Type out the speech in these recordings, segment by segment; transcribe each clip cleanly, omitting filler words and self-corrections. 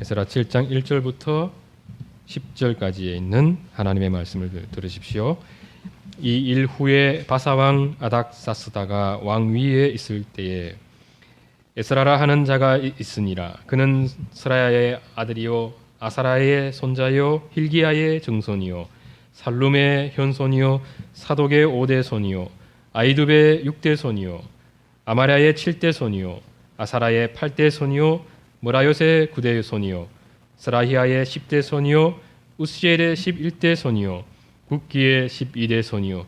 에스라 7장 1절부터 10절까지에 있는 하나님의 말씀을 들으십시오. 이 일 후에 바사왕 아닥사스다가 왕 위에 있을 때에 에스라라 하는 자가 있으니라. 그는 스라야의 아들이요 아사라의 손자요 hil기야의 증손이요 살룸의 현손이요 사독의 5대 손이요 아이두베의 6대 손이요 아마랴의 7대 손이요 아사라의 8대 손이요 무라요의 9대 손이요 스라히아의 10대 손이요 우시엘의 11대 손이요 국기의 12대 손이요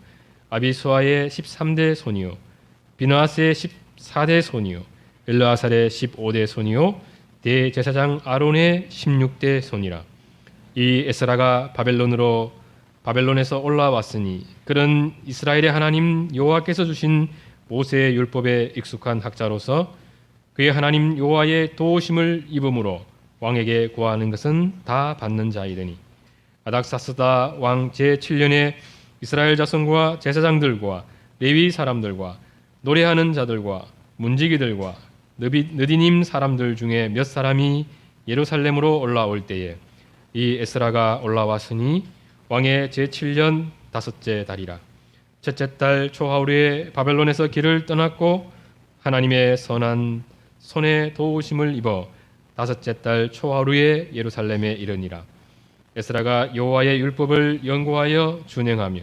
아비수아의 13대 손이요 비느하스의 14대 손이요 엘르아살의 15대 손이요 대제사장 아론의 16대 손이라. 이 에스라가 바벨론에서 올라왔으니 그는 이스라엘의 하나님 여호와께서 주신 모세의 율법에 익숙한 학자로서 그의 하나님 여호와의 도우심을 입음으로 왕에게 구하는 것은 다 받는 자이더니 아닥사스다 왕 제7년에 이스라엘 자손과 제사장들과 레위 사람들과 노래하는 자들과 문지기들과 느디님 사람들 중에 몇 사람이 예루살렘으로 올라올 때에 이 에스라가 올라왔으니 왕의 제7년 다섯째 달이라. 첫째 달 초하루에 바벨론에서 길을 떠났고 하나님의 선한 손에 도우심을 입어 다섯째 달 초하루에 예루살렘에 이르니라. 에스라가 여호와의 율법을 연구하여 준행하며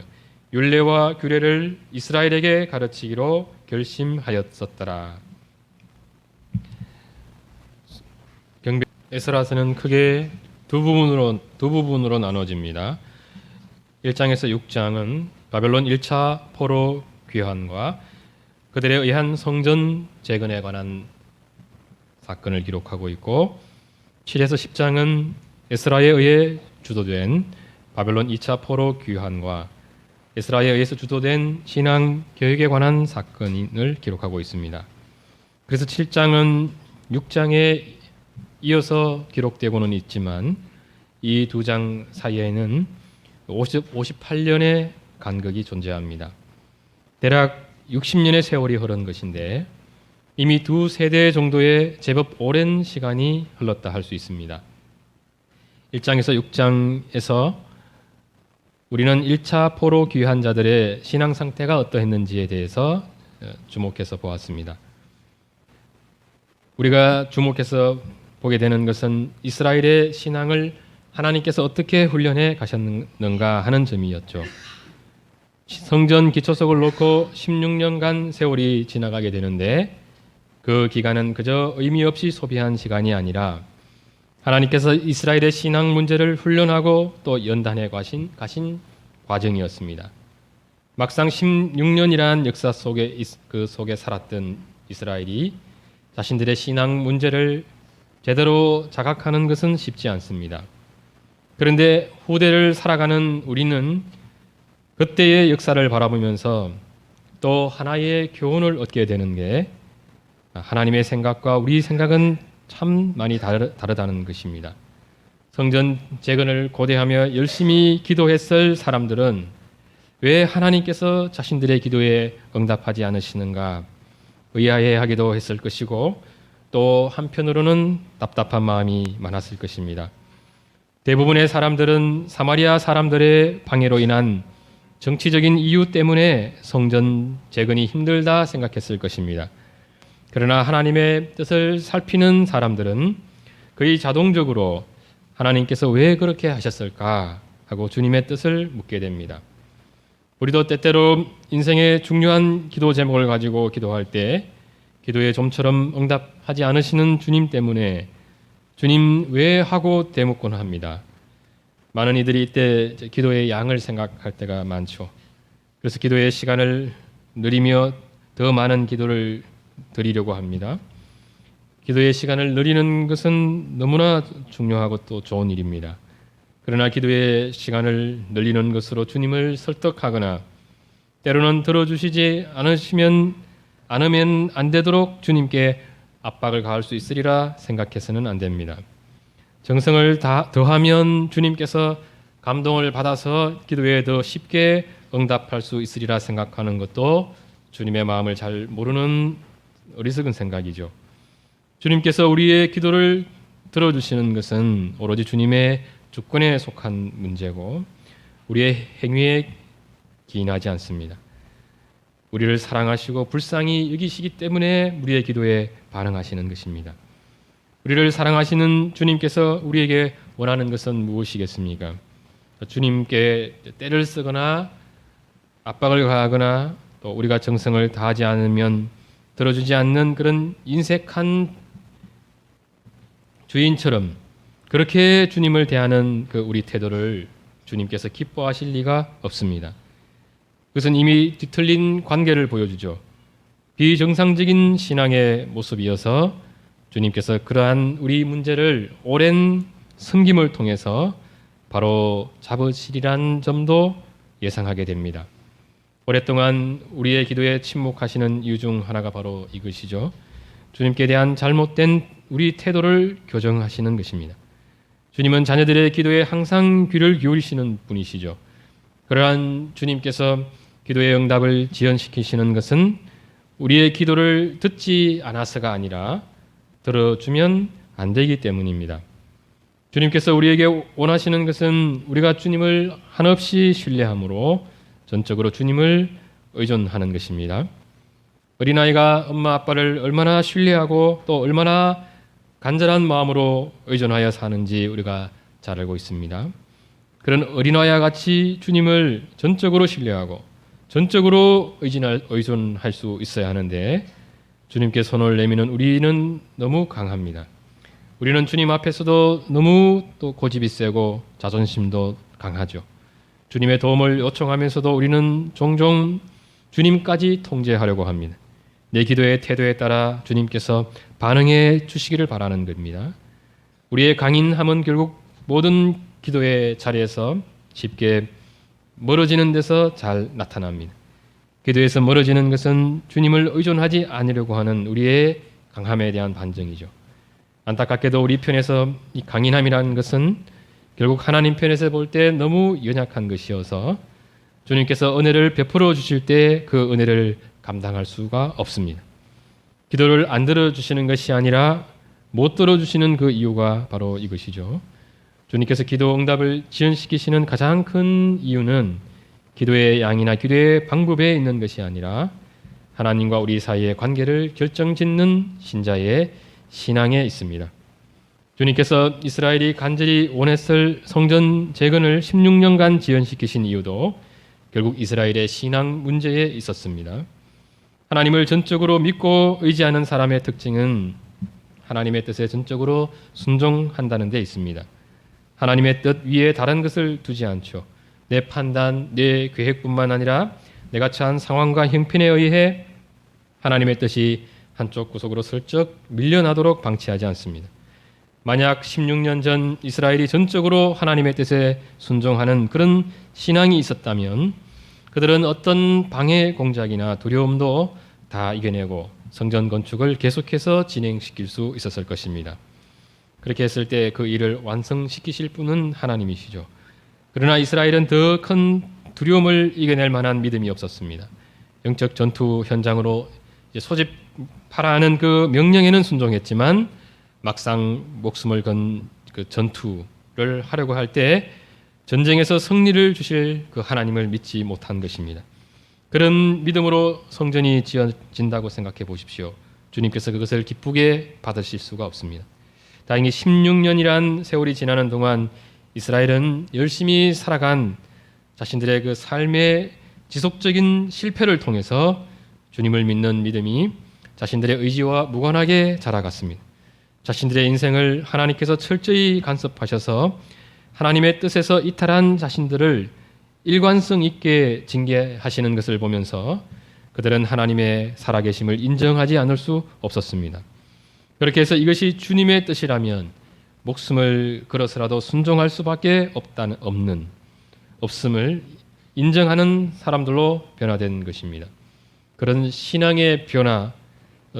율례와 규례를 이스라엘에게 가르치기로 결심하였었더라. 에스라서는 크게 두 부분으로 나눠집니다. 1장에서 6장은 바벨론 1차 포로 귀환과 그들에 의한 성전 재건에 관한 사건을 기록하고 있고 7에서 10장은 에스라에 의해 주도된 바벨론 2차 포로 귀환과 에스라에 의해서 주도된 신앙 교육에 관한 사건을 기록하고 있습니다. 그래서 7장은 6장에 이어서 기록되고는 있지만 이 두 장 사이에는 58년의 간극이 존재합니다. 대략 60년의 세월이 흐른 것인데 이미 두 세대 정도의 제법 오랜 시간이 흘렀다 할 수 있습니다. 1장에서 6장에서 우리는 1차 포로 귀환 자들의 신앙 상태가 어떠했는지에 대해서 주목해서 보았습니다. 우리가 주목해서 보게 되는 것은 이스라엘의 신앙을 하나님께서 어떻게 훈련해 가셨는가 하는 점이었죠. 성전 기초석을 놓고 16년간 세월이 지나가게 되는데 그 기간은 그저 의미 없이 소비한 시간이 아니라 하나님께서 이스라엘의 신앙 문제를 훈련하고 또 연단해 가신 과정이었습니다. 막상 16년이라는 역사 속에 살았던 이스라엘이 자신들의 신앙 문제를 제대로 자각하는 것은 쉽지 않습니다. 그런데 후대를 살아가는 우리는 그때의 역사를 바라보면서 또 하나의 교훈을 얻게 되는 게 하나님의 생각과 우리 생각은 참 많이 다르다는 것입니다. 성전 재건을 고대하며 열심히 기도했을 사람들은 왜 하나님께서 자신들의 기도에 응답하지 않으시는가 의아해하기도 했을 것이고 또 한편으로는 답답한 마음이 많았을 것입니다. 대부분의 사람들은 사마리아 사람들의 방해로 인한 정치적인 이유 때문에 성전 재건이 힘들다 생각했을 것입니다. 그러나 하나님의 뜻을 살피는 사람들은 거의 자동적으로 하나님께서 왜 그렇게 하셨을까 하고 주님의 뜻을 묻게 됩니다. 우리도 때때로 인생의 중요한 기도 제목을 가지고 기도할 때 기도에 좀처럼 응답하지 않으시는 주님 때문에 주님 왜 하고 되묻곤 합니다. 많은 이들이 이때 기도의 양을 생각할 때가 많죠. 그래서 기도의 시간을 늘리며 더 많은 기도를 드리려고 합니다. 기도의 시간을 늘리는 것은 너무나 중요하고 또 좋은 일입니다. 그러나 기도의 시간을 늘리는 것으로 주님을 설득하거나 때로는 들어주시지 않으면 안 되도록 주님께 압박을 가할 수 있으리라 생각해서는 안 됩니다. 정성을 더하면 주님께서 감동을 받아서 기도에 더 쉽게 응답할 수 있으리라 생각하는 것도 주님의 마음을 잘 모르는 어리석은 생각이죠. 주님께서 우리의 기도를 들어주시는 것은 오로지 주님의 주권에 속한 문제고 우리의 행위에 기인하지 않습니다. 우리를 사랑하시고 불쌍히 여기시기 때문에 우리의 기도에 반응하시는 것입니다. 우리를 사랑하시는 주님께서 우리에게 원하는 것은 무엇이겠습니까? 주님께 때를 쓰거나 압박을 가하거나 또 우리가 정성을 다하지 않으면 들어주지 않는 그런 인색한 주인처럼 그렇게 주님을 대하는 그 우리 태도를 주님께서 기뻐하실 리가 없습니다. 그것은 이미 뒤틀린 관계를 보여주죠. 비정상적인 신앙의 모습이어서 주님께서 그러한 우리 문제를 오랜 섬김을 통해서 바로 잡으시리란 점도 예상하게 됩니다. 오랫동안 우리의 기도에 침묵하시는 이유 중 하나가 바로 이것이죠. 주님께 대한 잘못된 우리 태도를 교정하시는 것입니다. 주님은 자녀들의 기도에 항상 귀를 기울이시는 분이시죠. 그러한 주님께서 기도의 응답을 지연시키시는 것은 우리의 기도를 듣지 않아서가 아니라 들어주면 안 되기 때문입니다. 주님께서 우리에게 원하시는 것은 우리가 주님을 한없이 신뢰함으로 전적으로 주님을 의존하는 것입니다. 어린아이가 엄마 아빠를 얼마나 신뢰하고 또 얼마나 간절한 마음으로 의존하여 사는지 우리가 잘 알고 있습니다. 그런 어린아이와 같이 주님을 전적으로 신뢰하고 전적으로 의존할 수 있어야 하는데 주님께 손을 내미는 우리는 너무 강합니다. 우리는 주님 앞에서도 너무 또 고집이 세고 자존심도 강하죠. 주님의 도움을 요청하면서도 우리는 종종 주님까지 통제하려고 합니다. 내 기도의 태도에 따라 주님께서 반응해 주시기를 바라는 겁니다. 우리의 강인함은 결국 모든 기도의 자리에서 쉽게 멀어지는 데서 잘 나타납니다. 기도에서 멀어지는 것은 주님을 의존하지 않으려고 하는 우리의 강함에 대한 반증이죠. 안타깝게도 우리 편에서 이 강인함이라는 것은 결국 하나님 편에서 볼 때 너무 연약한 것이어서 주님께서 은혜를 베풀어 주실 때 그 은혜를 감당할 수가 없습니다. 기도를 안 들어주시는 것이 아니라 못 들어주시는 그 이유가 바로 이것이죠. 주님께서 기도 응답을 지연시키시는 가장 큰 이유는 기도의 양이나 기도의 방법에 있는 것이 아니라 하나님과 우리 사이의 관계를 결정짓는 신자의 신앙에 있습니다. 주님께서 이스라엘이 간절히 원했을 성전 재건을 16년간 지연시키신 이유도 결국 이스라엘의 신앙 문제에 있었습니다. 하나님을 전적으로 믿고 의지하는 사람의 특징은 하나님의 뜻에 전적으로 순종한다는 데 있습니다. 하나님의 뜻 위에 다른 것을 두지 않죠. 내 판단, 내 계획뿐만 아니라 내가 처한 상황과 형편에 의해 하나님의 뜻이 한쪽 구석으로 슬쩍 밀려나도록 방치하지 않습니다. 만약 16년 전 이스라엘이 전적으로 하나님의 뜻에 순종하는 그런 신앙이 있었다면 그들은 어떤 방해 공작이나 두려움도 다 이겨내고 성전 건축을 계속해서 진행시킬 수 있었을 것입니다. 그렇게 했을 때 그 일을 완성시키실 분은 하나님이시죠. 그러나 이스라엘은 더 큰 두려움을 이겨낼 만한 믿음이 없었습니다. 영적 전투 현장으로 소집하라 하는 그 명령에는 순종했지만 막상 목숨을 건 그 전투를 하려고 할 때 전쟁에서 승리를 주실 그 하나님을 믿지 못한 것입니다. 그런 믿음으로 성전이 지어진다고 생각해 보십시오. 주님께서 그것을 기쁘게 받으실 수가 없습니다. 다행히 16년이란 세월이 지나는 동안 이스라엘은 열심히 살아간 자신들의 그 삶의 지속적인 실패를 통해서 주님을 믿는 믿음이 자신들의 의지와 무관하게 자라갔습니다. 자신들의 인생을 하나님께서 철저히 간섭하셔서 하나님의 뜻에서 이탈한 자신들을 일관성 있게 징계하시는 것을 보면서 그들은 하나님의 살아계심을 인정하지 않을 수 없었습니다. 그렇게 해서 이것이 주님의 뜻이라면 목숨을 걸어서라도 순종할 수밖에 없음을 인정하는 사람들로 변화된 것입니다. 그런 신앙의 변화,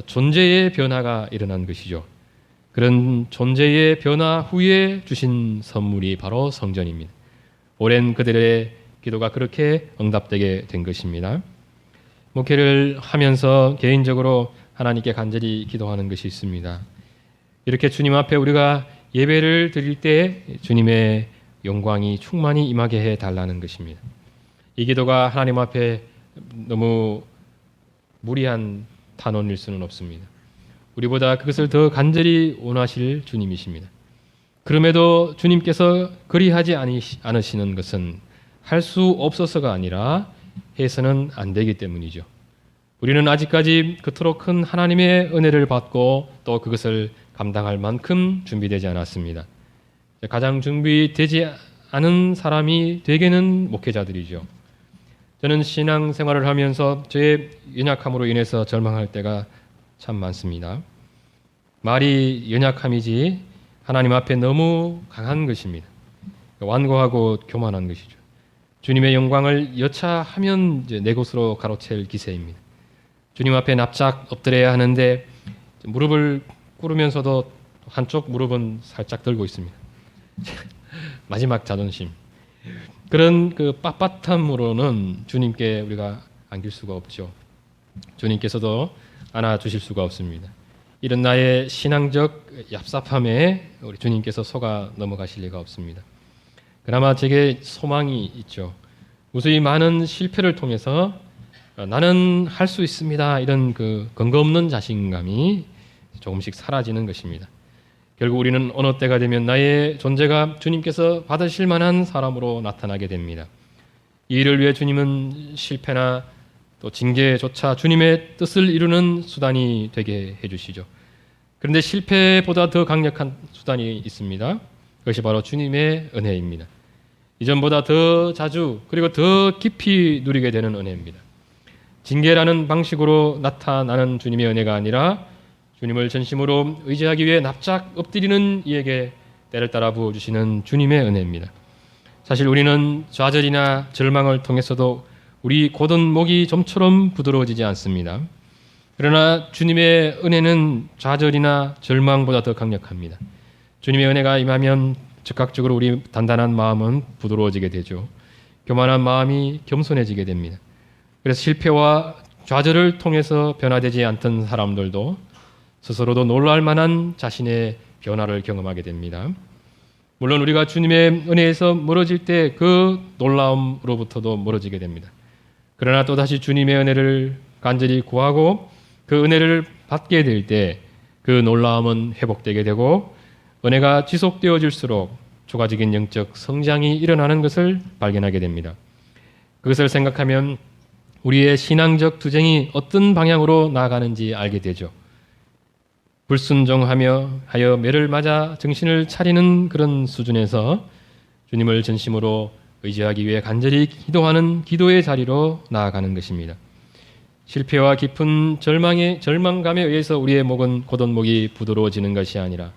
존재의 변화가 일어난 것이죠. 그런 존재의 변화 후에 주신 선물이 바로 성전입니다. 오랜 그들의 기도가 그렇게 응답되게 된 것입니다. 목회를 하면서 개인적으로 하나님께 간절히 기도하는 것이 있습니다. 이렇게 주님 앞에 우리가 예배를 드릴 때 주님의 영광이 충만히 임하게 해 달라는 것입니다. 이 기도가 하나님 앞에 너무 무리한 탄원일 수는 없습니다. 우리보다 그것을 더 간절히 원하실 주님이십니다. 그럼에도 주님께서 그리하지 않으시는 것은 할 수 없어서가 아니라 해서는 안 되기 때문이죠. 우리는 아직까지 그토록 큰 하나님의 은혜를 받고 또 그것을 감당할 만큼 준비되지 않았습니다. 가장 준비되지 않은 사람이 대개는 목회자들이죠. 저는 신앙생활을 하면서 저의 연약함으로 인해서 절망할 때가 참 많습니다. 말이 연약함이지 하나님 앞에 너무 강한 것입니다. 완고하고 교만한 것이죠. 주님의 영광을 여차하면 이제 내 곳으로 가로챌 기세입니다. 주님 앞에 납작 엎드려야 하는데 무릎을 꿇으면서도 한쪽 무릎은 살짝 들고 있습니다. 마지막 자존심. 그런 그 빳빳함으로는 주님께 우리가 안길 수가 없죠. 주님께서도 안아주실 수가 없습니다. 이런 나의 신앙적 얍삽함에 우리 주님께서 속아 넘어가실 리가 없습니다. 그나마 제게 소망이 있죠. 무수히 많은 실패를 통해서 나는 할 수 있습니다. 이런 그 근거 없는 자신감이 조금씩 사라지는 것입니다. 결국 우리는 어느 때가 되면 나의 존재가 주님께서 받으실 만한 사람으로 나타나게 됩니다. 이 일을 위해 주님은 실패나 또 징계조차 주님의 뜻을 이루는 수단이 되게 해주시죠. 그런데 실패보다 더 강력한 수단이 있습니다. 그것이 바로 주님의 은혜입니다. 이전보다 더 자주 그리고 더 깊이 누리게 되는 은혜입니다. 징계라는 방식으로 나타나는 주님의 은혜가 아니라 주님을 전심으로 의지하기 위해 납작 엎드리는 이에게 때를 따라 부어주시는 주님의 은혜입니다. 사실 우리는 좌절이나 절망을 통해서도 우리 곧은 목이 좀처럼 부드러워지지 않습니다. 그러나 주님의 은혜는 좌절이나 절망보다 더 강력합니다. 주님의 은혜가 임하면 즉각적으로 우리 단단한 마음은 부드러워지게 되죠. 교만한 마음이 겸손해지게 됩니다. 그래서 실패와 좌절을 통해서 변화되지 않던 사람들도 스스로도 놀랄 만한 자신의 변화를 경험하게 됩니다. 물론 우리가 주님의 은혜에서 멀어질 때 그 놀라움으로부터도 멀어지게 됩니다. 그러나 또다시 주님의 은혜를 간절히 구하고 그 은혜를 받게 될 때 그 놀라움은 회복되게 되고 은혜가 지속되어질수록 추가적인 영적 성장이 일어나는 것을 발견하게 됩니다. 그것을 생각하면 우리의 신앙적 투쟁이 어떤 방향으로 나아가는지 알게 되죠. 불순종하며 하여 매를 맞아 정신을 차리는 그런 수준에서 주님을 전심으로 의지하기 위해 간절히 기도하는 기도의 자리로 나아가는 것입니다. 실패와 깊은 절망감에 의해서 우리의 목은 곧은 목이 부드러워지는 것이 아니라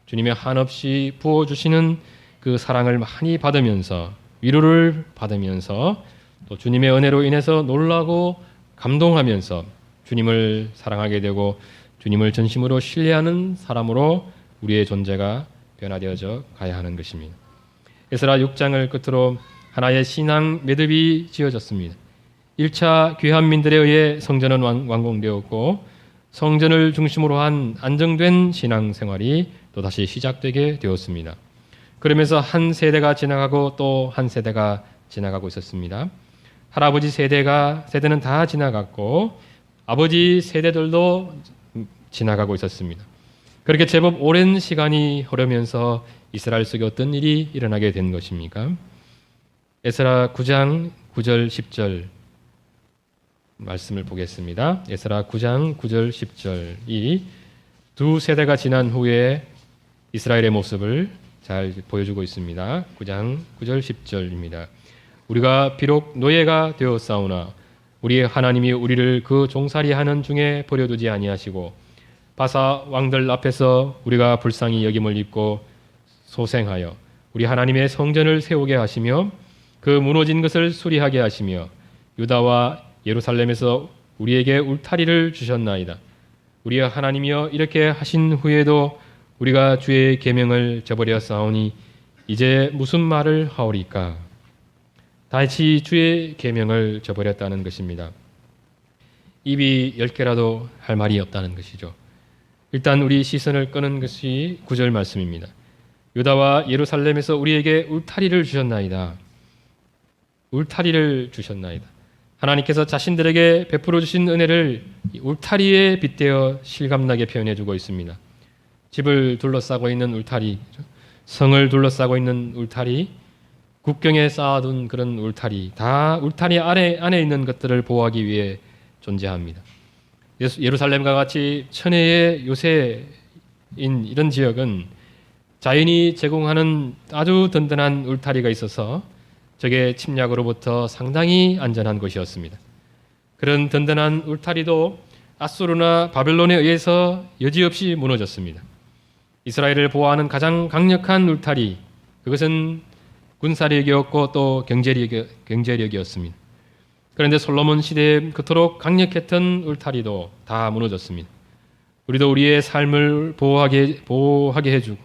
주님의 한없이 부어주시는 그 사랑을 많이 받으면서 위로를 받으면서 또 주님의 은혜로 인해서 놀라고 감동하면서 주님을 사랑하게 되고 주님을 전심으로 신뢰하는 사람으로 우리의 존재가 변화되어져 가야 하는 것입니다. 에스라 6장을 끝으로 하나의 신앙 매듭이 지어졌습니다. 1차 귀환민들에 의해 성전은 완공되었고 성전을 중심으로 한 안정된 신앙생활이 또다시 시작되게 되었습니다. 그러면서 한 세대가 지나가고 또 한 세대가 지나가고 있었습니다. 할아버지 세대는 다 지나갔고 아버지 세대들도 지나가고 있었습니다. 그렇게 제법 오랜 시간이 흐르면서 이스라엘 속에 어떤 일이 일어나게 된 것입니까? 에스라 9장 9절 10절 말씀을 보겠습니다. 에스라 9장 9절 10절이 두 세대가 지난 후에 이스라엘의 모습을 잘 보여주고 있습니다. 9장 9절 10절입니다. 우리가 비록 노예가 되었사오나 우리의 하나님이 우리를 그 종살이하는 중에 버려두지 아니하시고 바사 왕들 앞에서 우리가 불쌍히 여김을 입고 소생하여 우리 하나님의 성전을 세우게 하시며 그 무너진 것을 수리하게 하시며 유다와 예루살렘에서 우리에게 울타리를 주셨나이다. 우리의 하나님이여 이렇게 하신 후에도 우리가 주의 계명을 저버렸사오니 이제 무슨 말을 하오리까? 다시 주의 계명을 저버렸다는 것입니다. 입이 10개라도 할 말이 없다는 것이죠. 일단 우리 시선을 끄는 것이 9절 말씀입니다. 유다와 예루살렘에서 우리에게 울타리를 주셨나이다. 울타리를 주셨나이다. 하나님께서 자신들에게 베풀어 주신 은혜를 울타리에 빗대어 실감나게 표현해 주고 있습니다. 집을 둘러싸고 있는 울타리, 성을 둘러싸고 있는 울타리, 국경에 쌓아둔 그런 울타리, 다 울타리 안에 있는 것들을 보호하기 위해 존재합니다. 예루살렘과 같이 천혜의 요새인 이런 지역은 자연이 제공하는 아주 든든한 울타리가 있어서 적의 침략으로부터 상당히 안전한 곳이었습니다. 그런 든든한 울타리도 아수르나 바벨론에 의해서 여지없이 무너졌습니다. 이스라엘을 보호하는 가장 강력한 울타리, 그것은 군사력이었고 또 경제력이었습니다. 그런데 솔로몬 시대에 그토록 강력했던 울타리도 다 무너졌습니다. 우리도 우리의 삶을 보호하게 해주고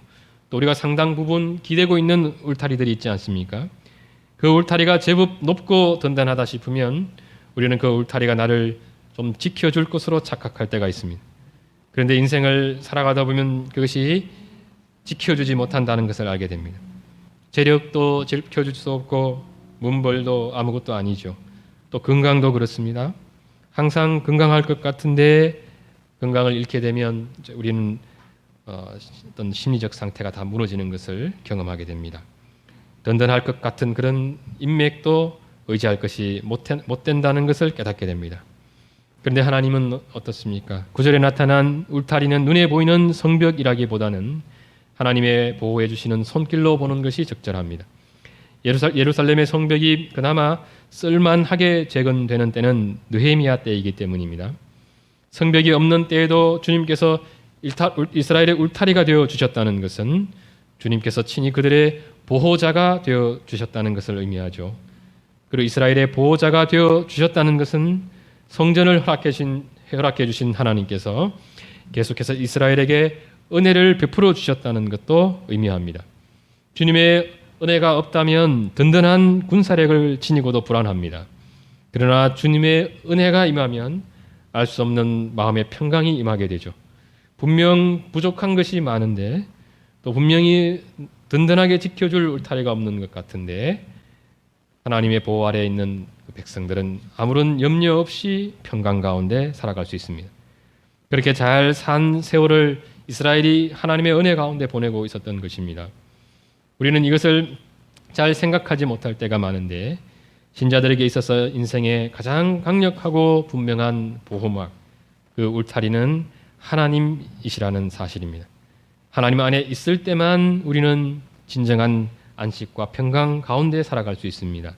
또 우리가 상당 부분 기대고 있는 울타리들이 있지 않습니까? 그 울타리가 제법 높고 든든하다 싶으면 우리는 그 울타리가 나를 좀 지켜줄 것으로 착각할 때가 있습니다. 그런데 인생을 살아가다 보면 그것이 지켜주지 못한다는 것을 알게 됩니다. 재력도 지켜줄 수 없고 문벌도 아무것도 아니죠. 또 건강도 그렇습니다. 항상 건강할 것 같은데 건강을 잃게 되면 우리는 어떤 심리적 상태가 다 무너지는 것을 경험하게 됩니다. 든든할 것 같은 그런 인맥도 의지할 것이 못 된다는 것을 깨닫게 됩니다. 그런데 하나님은 어떻습니까? 9절에 나타난 울타리는 눈에 보이는 성벽이라기보다는 하나님의 보호해 주시는 손길로 보는 것이 적절합니다. 예루살렘의 성벽이 그나마 쓸만하게 재건되는 때는 느헤미야 때이기 때문입니다. 성벽이 없는 때에도 주님께서 이스라엘의 울타리가 되어 주셨다는 것은 주님께서 친히 그들의 보호자가 되어 주셨다는 것을 의미하죠. 그리고 이스라엘의 보호자가 되어 주셨다는 것은 성전을 허락해 주신 하나님께서 계속해서 이스라엘에게 은혜를 베풀어 주셨다는 것도 의미합니다. 주님의 은혜가 없다면 든든한 군사력을 지니고도 불안합니다. 그러나 주님의 은혜가 임하면 알 수 없는 마음의 평강이 임하게 되죠. 분명 부족한 것이 많은데 또 분명히 든든하게 지켜줄 울타리가 없는 것 같은데 하나님의 보호 아래에 있는 백성들은 아무런 염려 없이 평강 가운데 살아갈 수 있습니다. 그렇게 잘 산 세월을 이스라엘이 하나님의 은혜 가운데 보내고 있었던 것입니다. 우리는 이것을 잘 생각하지 못할 때가 많은데 신자들에게 있어서 인생의 가장 강력하고 분명한 보호막, 그 울타리는 하나님이시라는 사실입니다. 하나님 안에 있을 때만 우리는 진정한 안식과 평강 가운데 살아갈 수 있습니다.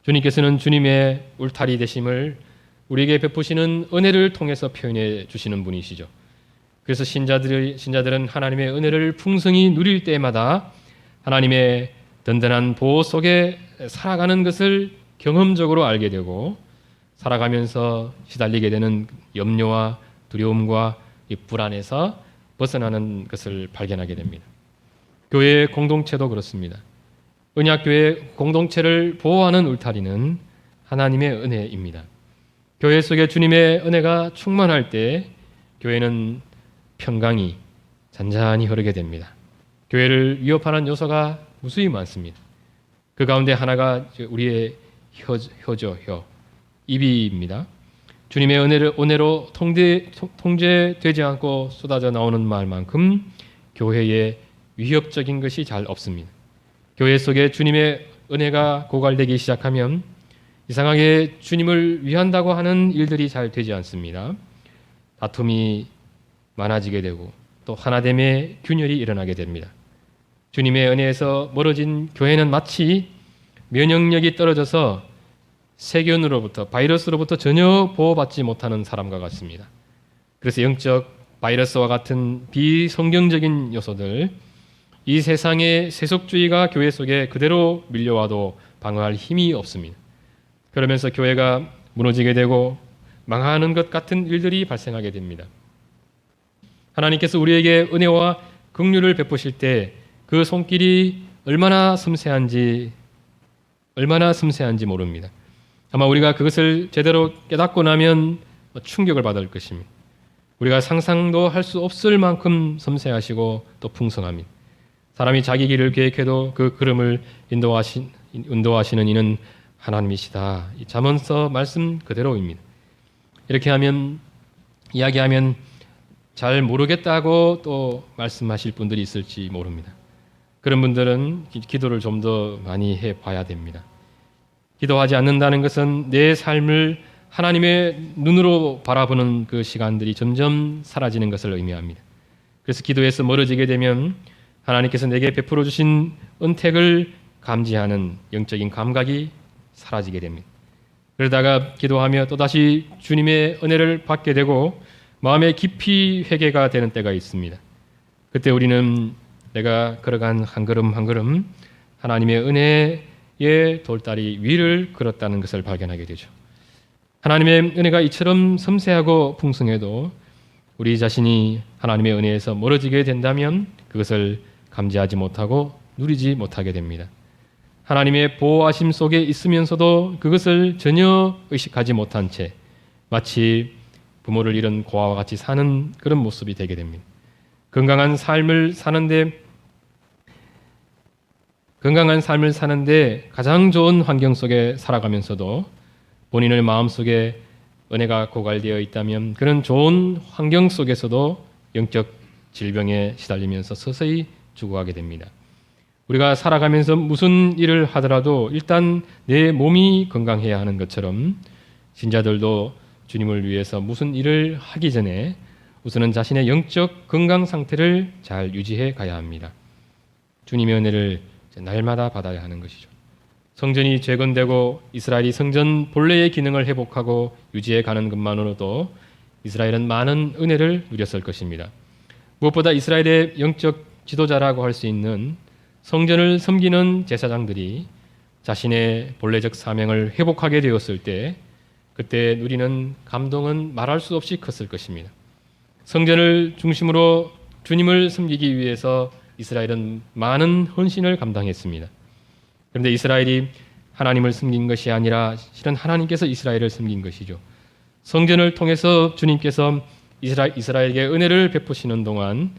주님께서는 주님의 울타리 되심을 우리에게 베푸시는 은혜를 통해서 표현해 주시는 분이시죠. 그래서 신자들은 하나님의 은혜를 풍성히 누릴 때마다 하나님의 든든한 보호 속에 살아가는 것을 경험적으로 알게 되고 살아가면서 시달리게 되는 염려와 두려움과 이 불안에서 벗어나는 것을 발견하게 됩니다. 교회 공동체도 그렇습니다. 언약교회 공동체를 보호하는 울타리는 하나님의 은혜입니다. 교회 속에 주님의 은혜가 충만할 때 교회는 평강이 잔잔히 흐르게 됩니다. 교회를 위협하는 요소가 무수히 많습니다. 그 가운데 하나가 우리의 혀, 입입니다. 주님의 은혜로 통제되지 않고 쏟아져 나오는 말만큼 교회에 위협적인 것이 잘 없습니다. 교회 속에 주님의 은혜가 고갈되기 시작하면 이상하게 주님을 위한다고 하는 일들이 잘 되지 않습니다. 다툼이 많아지게 되고 또 하나됨의 균열이 일어나게 됩니다. 주님의 은혜에서 멀어진 교회는 마치 면역력이 떨어져서 세균으로부터 바이러스로부터 전혀 보호받지 못하는 사람과 같습니다. 그래서 영적 바이러스와 같은 비성경적인 요소들, 이 세상의 세속주의가 교회 속에 그대로 밀려와도 방어할 힘이 없습니다. 그러면서 교회가 무너지게 되고 망하는 것 같은 일들이 발생하게 됩니다. 하나님께서 우리에게 은혜와 긍휼을 베푸실 때 그 손길이 얼마나 섬세한지 모릅니다. 아마 우리가 그것을 제대로 깨닫고 나면 충격을 받을 것입니다. 우리가 상상도 할 수 없을 만큼 섬세하시고 또 풍성합니다. 사람이 자기 길을 계획해도 그 걸음을 인도하시는 이는 하나님이시다. 이 잠언서 말씀 그대로입니다. 이렇게 하면 이야기하면 잘 모르겠다고 또 말씀하실 분들이 있을지 모릅니다. 그런 분들은 기도를 좀 더 많이 해봐야 됩니다. 기도하지 않는다는 것은 내 삶을 하나님의 눈으로 바라보는 그 시간들이 점점 사라지는 것을 의미합니다. 그래서 기도에서 멀어지게 되면 하나님께서 내게 베풀어 주신 은택을 감지하는 영적인 감각이 사라지게 됩니다. 그러다가 기도하며 또다시 주님의 은혜를 받게 되고 마음에 깊이 회개가 되는 때가 있습니다. 그때 우리는 내가 걸어간 한 걸음 한 걸음 하나님의 은혜의 돌다리 위를 걸었다는 것을 발견하게 되죠. 하나님의 은혜가 이처럼 섬세하고 풍성해도 우리 자신이 하나님의 은혜에서 멀어지게 된다면 그것을 감지하지 못하고 누리지 못하게 됩니다. 하나님의 보호하심 속에 있으면서도 그것을 전혀 의식하지 못한 채 마치 부모를 잃은 고아와 같이 사는 그런 모습이 되게 됩니다. 건강한 삶을 사는데 가장 좋은 환경 속에 살아가면서도 본인의 마음속에 은혜가 고갈되어 있다면 그런 좋은 환경 속에서도 영적 질병에 시달리면서 서서히 죽어가게 됩니다. 우리가 살아가면서 무슨 일을 하더라도 일단 내 몸이 건강해야 하는 것처럼 신자들도 주님을 위해서 무슨 일을 하기 전에 우선은 자신의 영적 건강 상태를 잘 유지해 가야 합니다. 주님의 은혜를 날마다 받아야 하는 것이죠. 성전이 재건되고 이스라엘이 성전 본래의 기능을 회복하고 유지해 가는 것만으로도 이스라엘은 많은 은혜를 누렸을 것입니다. 무엇보다 이스라엘의 영적 지도자라고 할 수 있는 성전을 섬기는 제사장들이 자신의 본래적 사명을 회복하게 되었을 때 그때 누리는 감동은 말할 수 없이 컸을 것입니다. 성전을 중심으로 주님을 섬기기 위해서 이스라엘은 많은 헌신을 감당했습니다. 그런데 이스라엘이 하나님을 섬긴 것이 아니라 실은 하나님께서 이스라엘을 섬긴 것이죠. 성전을 통해서 주님께서 이스라엘에게 은혜를 베푸시는 동안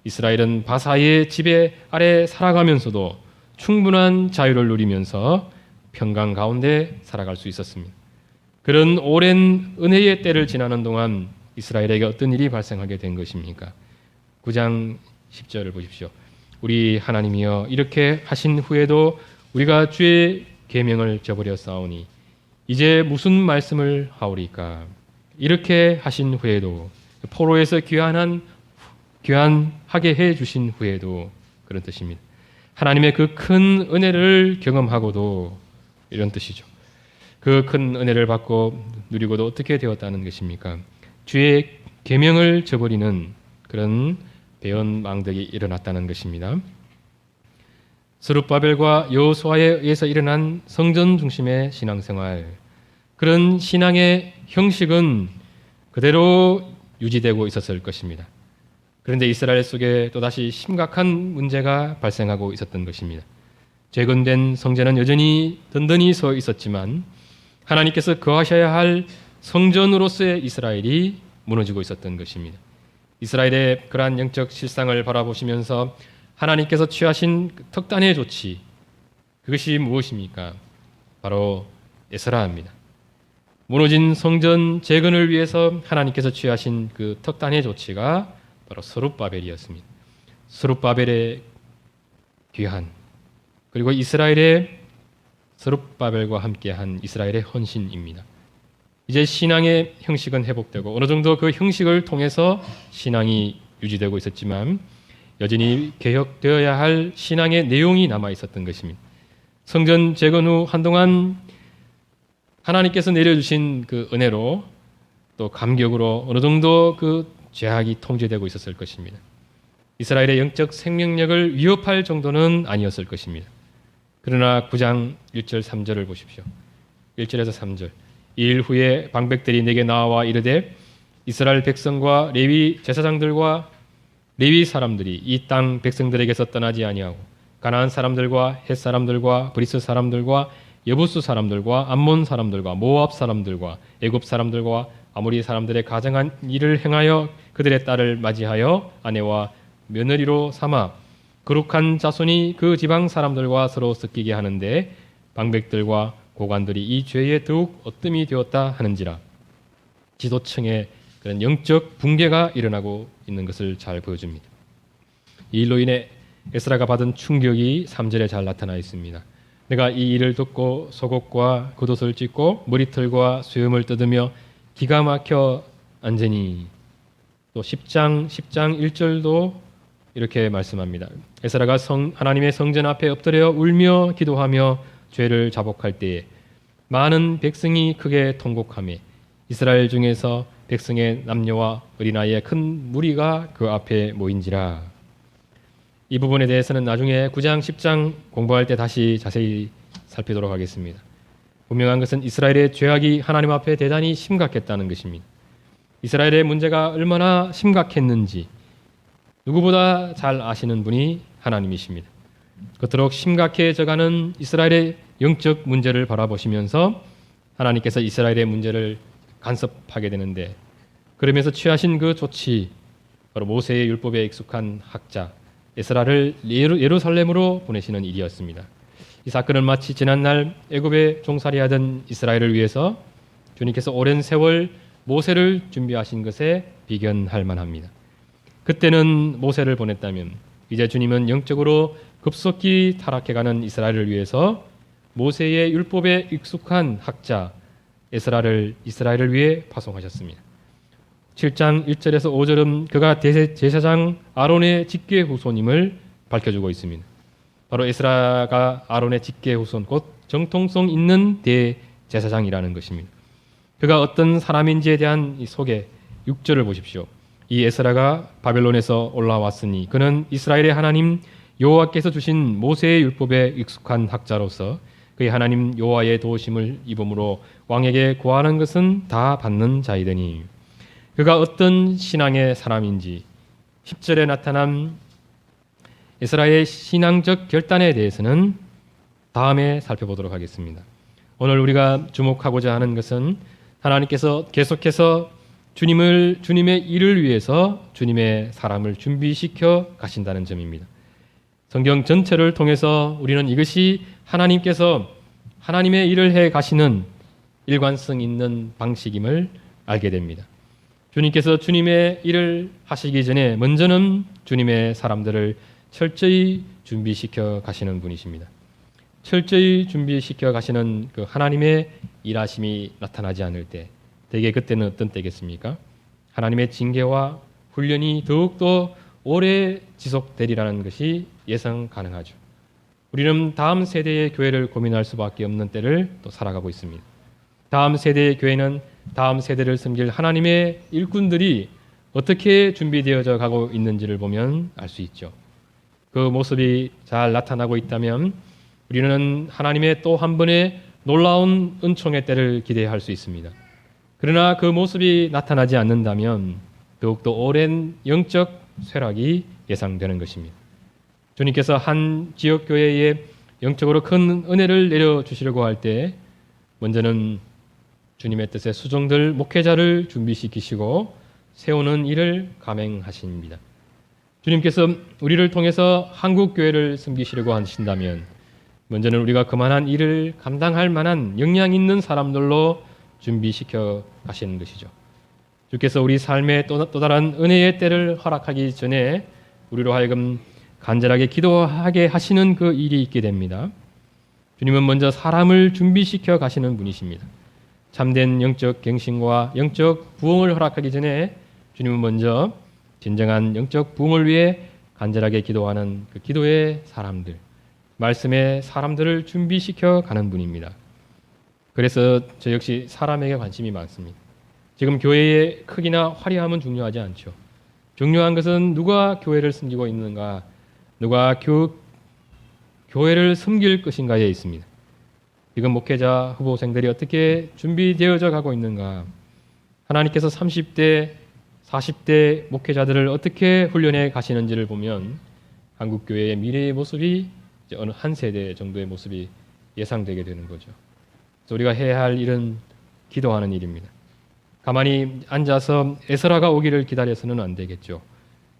이스라엘은 바사의 지배 아래 살아가면서도 충분한 자유를 누리면서 평강 가운데 살아갈 수 있었습니다. 그런 오랜 은혜의 때를 지나는 동안 이스라엘에게 어떤 일이 발생하게 된 것입니까? 9장 10절을 보십시오. 우리 하나님이여 이렇게 하신 후에도 우리가 주의 계명을 저버렸사오니 이제 무슨 말씀을 하오리까? 이렇게 하신 후에도 포로에서 귀환하게 해 주신 후에도 그런 뜻입니다. 하나님의 그 큰 은혜를 경험하고도 이런 뜻이죠. 그 큰 은혜를 받고 누리고도 어떻게 되었다는 것입니까? 주의 계명을 저버리는 그런 배은망덕이 일어났다는 것입니다. 스룹바벨과 여호수아에 의해서 일어난 성전 중심의 신앙생활, 그런 신앙의 형식은 그대로 유지되고 있었을 것입니다. 그런데 이스라엘 속에 또다시 심각한 문제가 발생하고 있었던 것입니다. 재건된 성전은 여전히 든든히 서 있었지만 하나님께서 거하셔야 할 성전으로서의 이스라엘이 무너지고 있었던 것입니다. 이스라엘의 그러한 영적 실상을 바라보시면서 하나님께서 취하신 특단의 조치, 그것이 무엇입니까? 바로 에스라입니다. 무너진 성전 재건을 위해서 하나님께서 취하신 그 특단의 조치가 바로 스룹바벨이었습니다. 스룹바벨의 귀한, 그리고 이스라엘의 스룹바벨과 함께한 이스라엘의 헌신입니다. 이제 신앙의 형식은 회복되고 어느 정도 그 형식을 통해서 신앙이 유지되고 있었지만 여전히 개혁되어야 할 신앙의 내용이 남아 있었던 것입니다. 성전 재건 후 한동안 하나님께서 내려주신 그 은혜로 또 감격으로 어느 정도 그 죄악이 통제되고 있었을 것입니다. 이스라엘의 영적 생명력을 위협할 정도는 아니었을 것입니다. 그러나 9장 1절 3절을 보십시오. 1절에서 3절. 이일 후에 방백들이 내게 나와 이르되 이스라엘 백성과 레위 제사장들과 레위 사람들이 이 땅 백성들에게서 떠나지 아니하고 가나안 사람들과 헷 사람들과 브리스 사람들과 여부스 사람들과 암몬 사람들과 모압 사람들과 애굽 사람들과 아모리 사람들의 가정한 일을 행하여 그들의 딸을 맞이하여 아내와 며느리로 삼아 거룩한 자손이 그 지방 사람들과 서로 섞이게 하는데 방백들과 고관들이 이 죄에 더욱 어뜸이 되었다 하는지라. 지도층에 그런 영적 붕괴가 일어나고 있는 것을 잘 보여줍니다. 이 일로 인해 에스라가 받은 충격이 3절에 잘 나타나 있습니다. 내가 이 일을 듣고 속옷과 겉옷을 찢고 머리털과 수염을 뜯으며 기가 막혀 앉으니. 또 10장 1절도 이렇게 말씀합니다. 에스라가 하나님의 성전 앞에 엎드려 울며 기도하며 죄를 자복할 때에 많은 백성이 크게 통곡하며 이스라엘 중에서 백성의 남녀와 어린아이의 큰 무리가 그 앞에 모인지라. 이 부분에 대해서는 나중에 9장 10장 공부할 때 다시 자세히 살피도록 하겠습니다. 분명한 것은 이스라엘의 죄악이 하나님 앞에 대단히 심각했다는 것입니다. 이스라엘의 문제가 얼마나 심각했는지 누구보다 잘 아시는 분이 하나님이십니다. 그토록 심각해져가는 이스라엘의 영적 문제를 바라보시면서 하나님께서 이스라엘의 문제를 간섭하게 되는데, 그러면서 취하신 그 조치, 바로 모세의 율법에 익숙한 학자 에스라를 예루살렘으로 보내시는 일이었습니다. 이 사건은 마치 지난날 애굽에 종살이하던 이스라엘을 위해서 주님께서 오랜 세월 모세를 준비하신 것에 비견할 만합니다. 그때는 모세를 보냈다면 이제 주님은 영적으로 급속히 타락해가는 이스라엘을 위해서 모세의 율법에 익숙한 학자 에스라를 이스라엘을 위해 파송하셨습니다. 7장 1절에서 5절은 그가 제사장 아론의 직계 후손임을 밝혀주고 있습니다. 바로 에스라가 아론의 직계 후손, 곧 정통성 있는 대제사장이라는 것입니다. 그가 어떤 사람인지에 대한 이 소개 6절을 보십시오. 이 에스라가 바벨론에서 올라왔으니 그는 이스라엘의 하나님 여호와께서 주신 모세의 율법에 익숙한 학자로서 그의 하나님 여호와의 도우심을 입음으로 왕에게 구하는 것은 다 받는 자이더니. 그가 어떤 신앙의 사람인지 10절에 나타난 에스라의 신앙적 결단에 대해서는 다음에 살펴보도록 하겠습니다. 오늘 우리가 주목하고자 하는 것은 하나님께서 계속해서 주님의 일을 위해서 주님의 사람을 준비시켜 가신다는 점입니다. 성경 전체를 통해서 우리는 이것이 하나님께서 하나님의 일을 해 가시는 일관성 있는 방식임을 알게 됩니다. 주님께서 주님의 일을 하시기 전에 먼저는 주님의 사람들을 철저히 준비시켜 가시는 분이십니다. 철저히 준비시켜 가시는 그 하나님의 일하심이 나타나지 않을 때, 대개 그때는 어떤 때겠습니까? 하나님의 징계와 훈련이 더욱더 오래 지속되리라는 것이 예상 가능하죠. 우리는 다음 세대의 교회를 고민할 수밖에 없는 때를 또 살아가고 있습니다. 다음 세대의 교회는 다음 세대를 섬길 하나님의 일꾼들이 어떻게 준비되어져 가고 있는지를 보면 알 수 있죠. 그 모습이 잘 나타나고 있다면 우리는 하나님의 또 한 번의 놀라운 은총의 때를 기대할 수 있습니다. 그러나 그 모습이 나타나지 않는다면 더욱더 오랜 영적 쇠락이 예상되는 것입니다. 주님께서 한 지역 교회에 영적으로 큰 은혜를 내려주시려고 할 때 먼저는 주님의 뜻에 수종들 목회자를 준비시키시고 세우는 일을 감행하십니다. 주님께서 우리를 통해서 한국 교회를 섬기시려고 하신다면 먼저는 우리가 그만한 일을 감당할 만한 역량 있는 사람들로 준비시켜 가시는 것이죠. 주께서 우리 삶에 또 다른 은혜의 때를 허락하기 전에 우리로 하여금 간절하게 기도하게 하시는 그 일이 있게 됩니다. 주님은 먼저 사람을 준비시켜 가시는 분이십니다. 참된 영적 갱신과 영적 부흥을 허락하기 전에 주님은 먼저 진정한 영적 부흥을 위해 간절하게 기도하는 그 기도의 사람들, 말씀의 사람들을 준비시켜 가는 분입니다. 그래서 저 역시 사람에게 관심이 많습니다. 지금 교회의 크기나 화려함은 중요하지 않죠. 중요한 것은 누가 교회를 섬기고 있는가, 누가 교회를 섬길 것인가에 있습니다. 지금 목회자 후보생들이 어떻게 준비되어져 가고 있는가, 하나님께서 30대, 40대 목회자들을 어떻게 훈련해 가시는지를 보면 한국교회의 미래의 모습이 이제 어느 한 세대 정도의 모습이 예상되게 되는 거죠. 그래서 우리가 해야 할 일은 기도하는 일입니다. 가만히 앉아서 에스라가 오기를 기다려서는 안 되겠죠.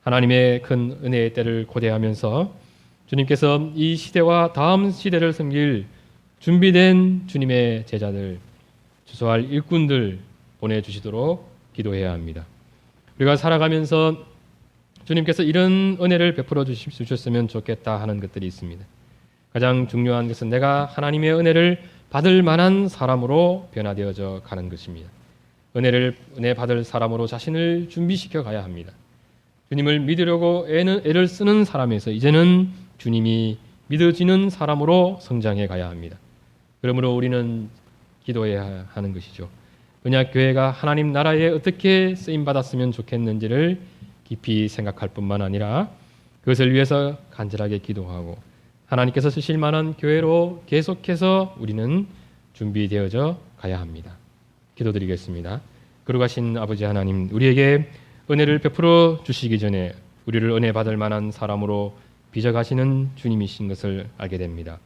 하나님의 큰 은혜의 때를 고대하면서 주님께서 이 시대와 다음 시대를 섬길 준비된 주님의 제자들, 주소할 일꾼들 보내주시도록 기도해야 합니다. 우리가 살아가면서 주님께서 이런 은혜를 베풀어 주셨으면 좋겠다 하는 것들이 있습니다. 가장 중요한 것은 내가 하나님의 은혜를 받을 만한 사람으로 변화되어져 가는 것입니다. 은혜 받을 사람으로 자신을 준비시켜 가야 합니다. 주님을 믿으려고 애를 쓰는 사람에서 이제는 주님이 믿어지는 사람으로 성장해 가야 합니다. 그러므로 우리는 기도해야 하는 것이죠. 언약교회가 하나님 나라에 어떻게 쓰임받았으면 좋겠는지를 깊이 생각할 뿐만 아니라 그것을 위해서 간절하게 기도하고 하나님께서 쓰실 만한 교회로 계속해서 우리는 준비되어져 가야 합니다. 기도드리겠습니다. 거룩하신 아버지 하나님, 우리에게 은혜를 베풀어 주시기 전에 우리를 은혜 받을 만한 사람으로 빚어가시는 주님이신 것을 알게 됩니다.